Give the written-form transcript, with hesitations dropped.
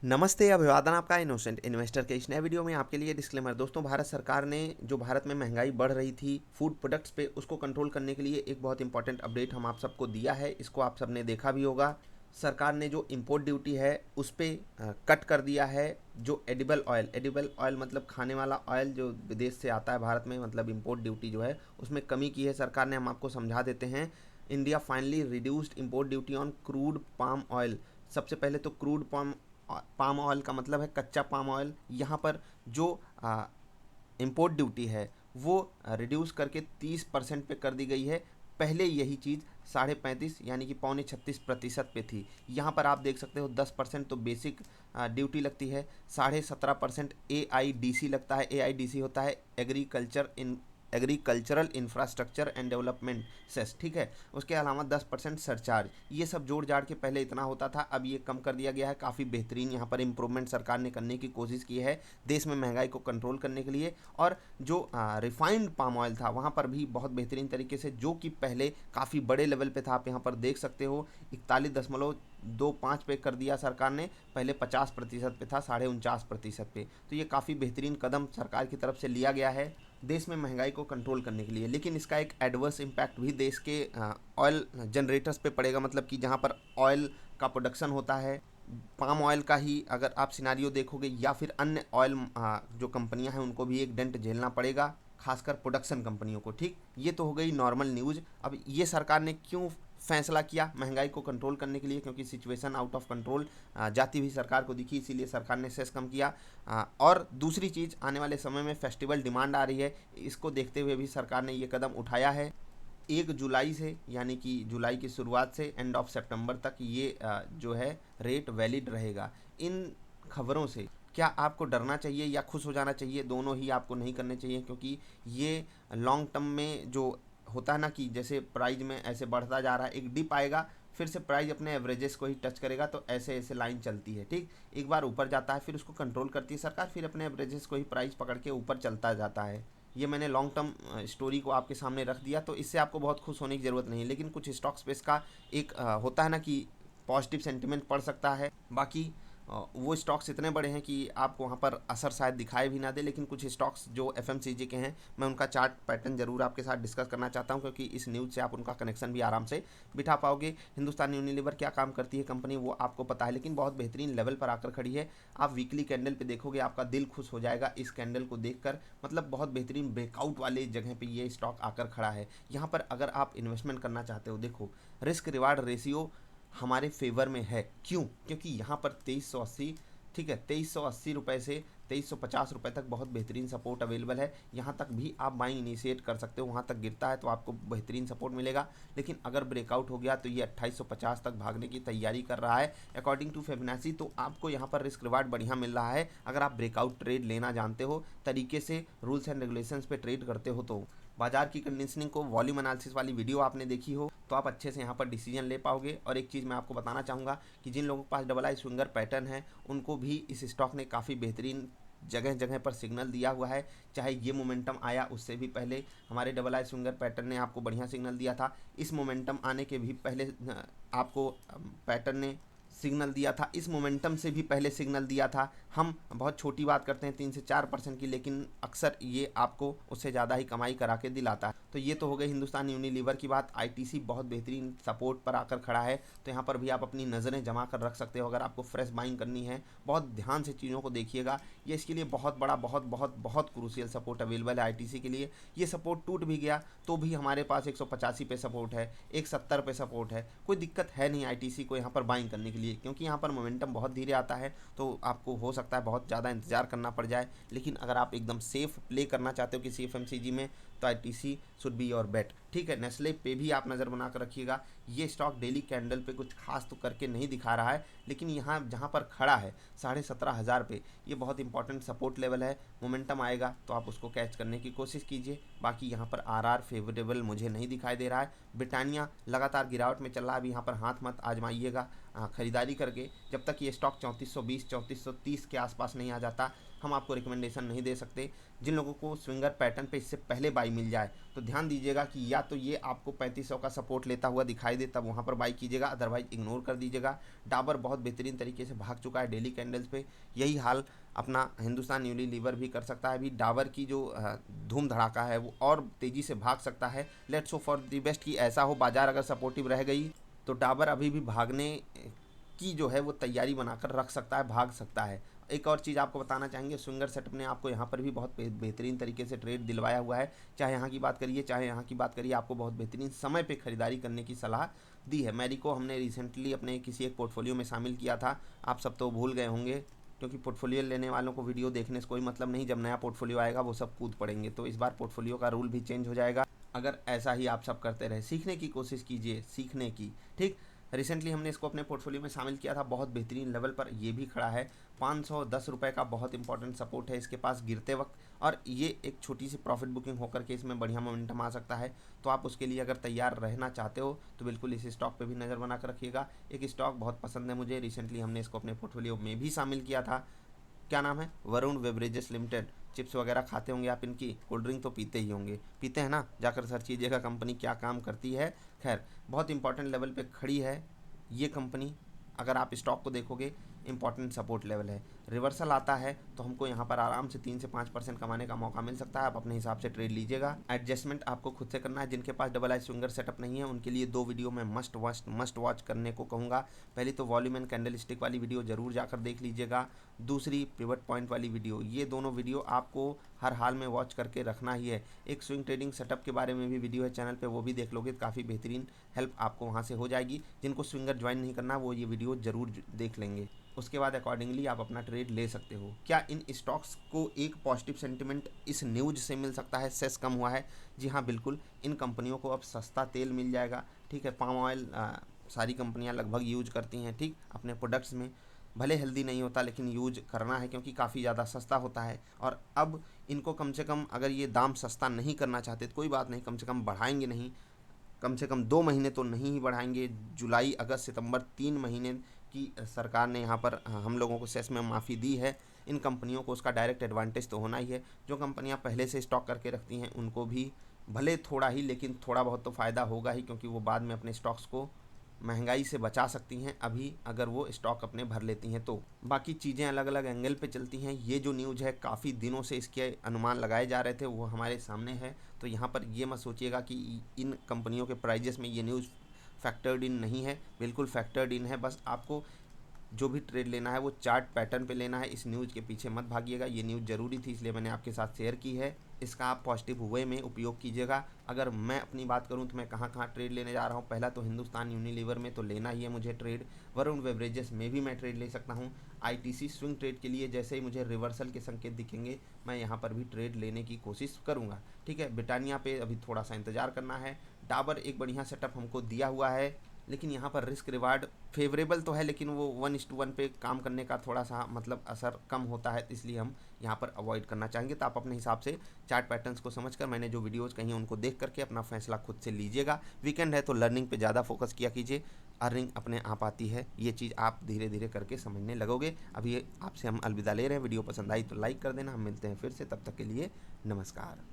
नमस्ते, अभिवादन आपका इनोसेंट इन्वेस्टर के इस नए वीडियो में आपके लिए डिस्क्लेमर। दोस्तों, भारत सरकार ने जो भारत में महंगाई बढ़ रही थी फूड प्रोडक्ट्स पे, उसको कंट्रोल करने के लिए एक बहुत इंपॉर्टेंट अपडेट हम आप सबको दिया है। इसको आप सबने देखा भी होगा। सरकार ने जो इंपोर्ट ड्यूटी है उस पर कट कर दिया है। जो एडिबल ऑयल मतलब खाने वाला ऑयल जो विदेश से आता है भारत में, मतलब इंपोर्ट ड्यूटी जो है उसमें कमी की है सरकार ने। हम आपको समझा देते हैं। India finally reduced import duty on crude palm oil. सबसे पहले तो क्रूड पाम ऑयल का मतलब है कच्चा पाम ऑयल। यहाँ पर जो इम्पोर्ट ड्यूटी है वो रिड्यूस करके 30% पे कर दी गई है। पहले यही चीज़ 35.5 यानी कि 35.25% पे थी। यहाँ पर आप देख सकते हो 10% तो बेसिक ड्यूटी लगती है, 17.5% AIDC लगता है। AIDC होता है agricultural infrastructure and development cess, ठीक है। उसके अलावा 10% सरचार्ज। ये सब जोड़ जाड़ के पहले इतना होता था, अब ये कम कर दिया गया है। काफ़ी बेहतरीन यहाँ पर इम्प्रूवमेंट सरकार ने करने की कोशिश की है देश में महंगाई को कंट्रोल करने के लिए। और जो रिफाइंड पाम ऑयल था वहाँ पर भी बहुत बेहतरीन तरीके से, जो कि पहले काफ़ी बड़े लेवल पे था, आप यहाँ पर देख सकते हो 41.25 पे कर दिया सरकार ने। पहले 50% पे था, 49.5% पे। तो ये काफ़ी बेहतरीन कदम सरकार की तरफ से लिया गया है देश में महंगाई को कंट्रोल करने के लिए। लेकिन इसका एक एडवर्स इम्पैक्ट भी देश के ऑयल जनरेटर्स पे पड़ेगा। मतलब कि जहाँ पर ऑयल का प्रोडक्शन होता है, पाम ऑयल का ही अगर आप सिनारियो देखोगे, या फिर अन्य ऑयल जो कंपनियां हैं उनको भी एक डेंट झेलना पड़ेगा, खासकर प्रोडक्शन कंपनियों को। ठीक, ये तो हो गई नॉर्मल न्यूज़। अब ये सरकार ने क्यों फैसला किया महंगाई को कंट्रोल करने के लिए, क्योंकि सिचुएशन आउट ऑफ कंट्रोल जाती हुई सरकार को दिखी, इसीलिए सरकार ने सेस कम किया। और दूसरी चीज़, आने वाले समय में फेस्टिवल डिमांड आ रही है, इसको देखते हुए भी सरकार ने ये कदम उठाया है। 1 जुलाई से, यानी कि जुलाई की शुरुआत से एंड ऑफ सितंबर तक ये जो है रेट वैलिड रहेगा। इन खबरों से क्या आपको डरना चाहिए या खुश हो जाना चाहिए? दोनों ही आपको नहीं करने चाहिए, क्योंकि ये लॉन्ग टर्म में जो होता है ना कि जैसे प्राइस में ऐसे बढ़ता जा रहा है, एक डिप आएगा, फिर से प्राइस अपने एवरेजेस को ही टच करेगा, तो ऐसे ऐसे लाइन चलती है। ठीक, एक बार ऊपर जाता है, फिर उसको कंट्रोल करती है सरकार, फिर अपने एवरेजेस को ही प्राइस पकड़ के ऊपर चलता जाता है। ये मैंने लॉन्ग टर्म स्टोरी को आपके सामने रख दिया, तो इससे आपको बहुत खुश होने की ज़रूरत नहीं है। लेकिन कुछ स्टॉक्स पे इसका एक होता है ना कि पॉजिटिव सेंटिमेंट पड़ सकता है। बाकी वो स्टॉक्स इतने बड़े हैं कि आपको वहाँ पर असर शायद दिखाई भी ना दे। लेकिन कुछ स्टॉक्स जो FMCG के हैं, मैं उनका चार्ट पैटर्न जरूर आपके साथ डिस्कस करना चाहता हूँ, क्योंकि इस न्यूज़ से आप उनका कनेक्शन भी आराम से बिठा पाओगे। हिंदुस्तान यूनिलीवर क्या काम करती है कंपनी, वो आपको पता है, लेकिन बहुत बेहतरीन लेवल पर आकर खड़ी है। आप वीकली कैंडल पे देखोगे, आपका दिल खुश हो जाएगा इस कैंडल को देखकर। मतलब बहुत बेहतरीन ब्रेकआउट वाले जगह पे ये स्टॉक आकर खड़ा है। यहाँ पर अगर आप इन्वेस्टमेंट करना चाहते हो, देखो रिस्क रिवार्ड रेशियो हमारे फेवर में है। क्यों? क्योंकि यहाँ पर 2380, ठीक है, 2380 रुपये से 2350 रुपये तक बहुत बेहतरीन सपोर्ट अवेलेबल है। यहाँ तक भी आप बाइंग इनिशिएट कर सकते हो। वहाँ तक गिरता है तो आपको बेहतरीन सपोर्ट मिलेगा। लेकिन अगर ब्रेकआउट हो गया तो ये 2850 तक भागने की तैयारी कर रहा है अकॉर्डिंग टू फिबोनाची। तो आपको यहाँ पर रिस्क रिवार्ड बढ़िया मिल रहा है अगर आप ब्रेकआउट ट्रेड लेना जानते हो, तरीके से रूल्स एंड रेगुलेशंस पे ट्रेड करते हो। तो बाजार की कंडीशनिंग को वॉल्यूम एनालिसिस वाली वीडियो आपने देखी हो तो आप अच्छे से यहाँ पर डिसीजन ले पाओगे। और एक चीज़ मैं आपको बताना चाहूँगा कि जिन लोगों के पास डबल आई स्विंगर पैटर्न है, उनको भी इस स्टॉक ने काफ़ी बेहतरीन जगह जगह पर सिग्नल दिया हुआ है। चाहे ये मोमेंटम आया, उससे भी पहले हमारे डबल आई स्विंगर पैटर्न ने आपको बढ़िया सिग्नल दिया था। इस मोमेंटम आने के भी पहले आपको पैटर्न ने सिग्नल दिया था, इस मोमेंटम से भी पहले सिग्नल दिया था। हम बहुत छोटी बात करते हैं 3 से 4% की, लेकिन अक्सर ये आपको उससे ज़्यादा ही कमाई करा के दिलाता है। तो ये तो हो गई हिंदुस्तान यूनिलीवर की बात। ITC बहुत बेहतरीन सपोर्ट पर आकर खड़ा है, तो यहाँ पर भी आप अपनी नज़रें जमा कर रख सकते हो अगर आपको फ्रेश बाइंग करनी है। बहुत ध्यान से चीज़ों को देखिएगा, ये इसके लिए बहुत बड़ा बहुत बहुत बहुत क्रूशियल सपोर्ट अवेलेबल है ITC के लिए। ये सपोर्ट टूट भी गया तो भी हमारे पास 185 पे सपोर्ट है, 170 पे सपोर्ट है। कोई दिक्कत है नहीं ITC को यहाँ पर बाइंग करने के लिए, क्योंकि यहाँ पर मोमेंटम बहुत धीरे आता है। तो आपको हो सकता है बहुत ज़्यादा इंतजार करना पड़ जाए। लेकिन अगर आप एकदम सेफ प्ले करना चाहते हो किसी FMCG में, तो ITC शुड बी योर बेट। ठीक है, नेस्ले पे भी आप नज़र बना कर रखिएगा। ये स्टॉक डेली कैंडल पे कुछ खास तो करके नहीं दिखा रहा है, लेकिन यहाँ जहाँ पर खड़ा है 17,500 पे, ये बहुत इंपॉर्टेंट सपोर्ट लेवल है। मोमेंटम आएगा तो आप उसको कैच करने की कोशिश कीजिए। बाकी यहाँ पर RR फेवरेबल मुझे नहीं दिखाई दे रहा है। ब्रिटानिया लगातार गिरावट में चल रहा है, अभी यहाँ पर हाथ मत आजमाइएगा। ख़रीदारी करके जब तक ये स्टॉक 3420 3430 के आसपास नहीं आ जाता, हम आपको रिकमेंडेशन नहीं दे सकते। जिन लोगों को स्विंगर पैटर्न पे इससे पहले बाई मिल जाए तो ध्यान दीजिएगा कि या तो ये आपको 3500 का सपोर्ट लेता हुआ दिखाई दे, तब वहाँ पर बाई कीजिएगा, अदरवाइज इग्नोर कर दीजिएगा। डाबर बहुत बेहतरीन तरीके से भाग चुका है डेली कैंडल्स पे, यही हाल अपना हिंदुस्तान यूनिलीवर भी कर सकता है। अभी डाबर की जो धूम धड़ाका है वो और तेज़ी से भाग सकता है। Let's hope for the best कि ऐसा हो। बाजार अगर सपोर्टिव रह गई तो डाबर अभी भी भागने की जो है वो तैयारी बनाकर रख सकता है, भाग सकता है। एक और चीज़ आपको बताना चाहेंगे, स्विंगर सेटअप ने आपको यहाँ पर भी बहुत बेहतरीन तरीके से ट्रेड दिलवाया हुआ है। चाहे यहाँ की बात करिए चाहे यहाँ की बात करिए, आपको बहुत बेहतरीन समय पे खरीदारी करने की सलाह दी है। मैरी को हमने रिसेंटली अपने किसी एक पोर्टफोलियो में शामिल किया था, आप सब तो भूल गए होंगे, क्योंकि पोर्टफोलियो लेने वालों को वीडियो देखने से कोई मतलब नहीं। जब नया पोर्टफोलियो आएगा वो सब कूद पड़ेंगे, तो इस बार पोर्टफोलियो का रूल भी चेंज हो जाएगा। अगर ऐसा ही आप सब करते रहे, सीखने की कोशिश कीजिए, सीखने की, ठीक। रिसेंटली हमने इसको अपने पोर्टफोलियो में शामिल किया था, बहुत बेहतरीन लेवल पर ये भी खड़ा है। 510 रुपये का बहुत इंपॉर्टेंट सपोर्ट है इसके पास गिरते वक्त, और ये एक छोटी सी प्रॉफिट बुकिंग होकर के इसमें बढ़िया मोमेंटम आ सकता है। तो आप उसके लिए अगर तैयार रहना चाहते हो तो बिल्कुल इस स्टॉक पे भी नज़र बना कर रखिएगा। एक स्टॉक बहुत पसंद है मुझे, रिसेंटली हमने इसको अपने पोर्टफोलियो में भी शामिल किया था। क्या नाम है? Varun beverages limited. चिप्स वगैरह खाते होंगे आप इनकी, कोल्ड ड्रिंक तो पीते ही होंगे, पीते हैं ना? जाकर सर्च कीजिएगा कंपनी क्या काम करती है। खैर, बहुत इंपॉर्टेंट लेवल पे खड़ी है ये कंपनी। अगर आप स्टॉक को देखोगे, इंपॉर्टेंट सपोर्ट लेवल है। रिवर्सल आता है तो हमको यहाँ पर आराम से 3 से 5% कमाने का मौका मिल सकता है। आप अपने हिसाब से ट्रेड लीजिएगा, एडजस्टमेंट आपको खुद से करना है। जिनके पास डबल आई स्विंगर सेटअप नहीं है उनके लिए 2 वीडियो मैं मस्ट वॉच करने को कहूँगा। पहली तो वॉल्यूम एंड कैंडल स्टिक वाली वीडियो जरूर जाकर देख लीजिएगा, दूसरी पिवट पॉइंट वाली वीडियो। ये दोनों वीडियो आपको हर हाल में वॉच करके रखना ही है। एक स्विंग ट्रेडिंग सेटअप के बारे में भी वीडियो है चैनल पे, वो भी देख लोगे तो काफ़ी बेहतरीन हेल्प आपको वहाँ से हो जाएगी। जिनको स्विंगर ज्वाइन नहीं करना वो ये वीडियो ज़रूर देख लेंगे, उसके बाद अकॉर्डिंगली आप अपना ट्रेड ले सकते हो। क्या इन स्टॉक्स को एक पॉजिटिव सेंटिमेंट इस न्यूज से मिल सकता है? सेस कम हुआ है। जी हाँ बिल्कुल, इन कंपनियों को अब सस्ता तेल मिल जाएगा, ठीक है। पाम ऑयल सारी कंपनियां लगभग यूज करती हैं, ठीक, अपने प्रोडक्ट्स में। भले हेल्दी नहीं होता लेकिन यूज करना है क्योंकि काफ़ी ज़्यादा सस्ता होता है। और अब इनको कम से कम, अगर ये दाम सस्ता नहीं करना चाहते तो कोई बात नहीं, कम से कम बढ़ाएंगे नहीं, कम से कम 2 महीने तो नहीं ही बढ़ाएंगे। जुलाई अगस्त सितंबर 3 महीने की सरकार ने यहाँ पर हम लोगों को सेस में माफ़ी दी है। इन कंपनियों को उसका डायरेक्ट एडवांटेज तो होना ही है। जो कंपनियाँ पहले से स्टॉक करके रखती हैं उनको भी भले थोड़ा ही, लेकिन थोड़ा बहुत तो फ़ायदा होगा ही, क्योंकि वो बाद में अपने स्टॉक्स को महंगाई से बचा सकती हैं अभी अगर वो स्टॉक अपने भर लेती हैं तो। बाकी चीज़ें अलग अलग एंगल पे चलती हैं। ये जो न्यूज़ है काफ़ी दिनों से इसके अनुमान लगाए जा रहे थे, वो हमारे सामने है। तो यहाँ पर ये मत सोचिएगा कि इन कंपनियों के प्राइजेस में ये न्यूज़ फैक्टर्ड इन नहीं है, बिल्कुल फैक्टर्ड इन है। बस आपको जो भी ट्रेड लेना है वो चार्ट पैटर्न पे लेना है, इस न्यूज़ के पीछे मत भागिएगा। ये न्यूज़ ज़रूरी थी इसलिए मैंने आपके साथ शेयर की है, इसका आप पॉजिटिव वे में उपयोग कीजिएगा। अगर मैं अपनी बात करूं तो मैं कहाँ कहाँ ट्रेड लेने जा रहा हूं, पहला तो हिंदुस्तान यूनिलीवर में तो लेना ही है मुझे ट्रेड। वरुण बेवरेजेस में भी मैं ट्रेड ले सकता हूं। आईटीसी स्विंग ट्रेड के लिए जैसे ही मुझे रिवर्सल के संकेत दिखेंगे मैं यहाँ पर भी ट्रेड लेने की कोशिश करूँगा, ठीक है। ब्रिटानिया पे अभी थोड़ा सा इंतज़ार करना है। डाबर एक बढ़िया सेटअप हमको दिया हुआ है, लेकिन यहाँ पर रिस्क रिवार्ड फेवरेबल तो है, लेकिन वो 1:1 पे काम करने का थोड़ा सा मतलब असर कम होता है, इसलिए हम यहाँ पर अवॉइड करना चाहेंगे। तो आप अपने हिसाब से चार्ट पैटर्न्स को समझकर मैंने जो वीडियोज़ कही हैं उनको देख करके अपना फैसला खुद से लीजिएगा। वीकेंड है तो लर्निंग पे ज़्यादा फोकस किया कीजिए, अर्निंग अपने आप आती है, ये चीज़ आप धीरे धीरे करके समझने लगोगे। अभी आपसे हम अलविदा ले रहे हैं। वीडियो पसंद आई तो लाइक कर देना। हम मिलते हैं फिर से, तब तक के लिए नमस्कार।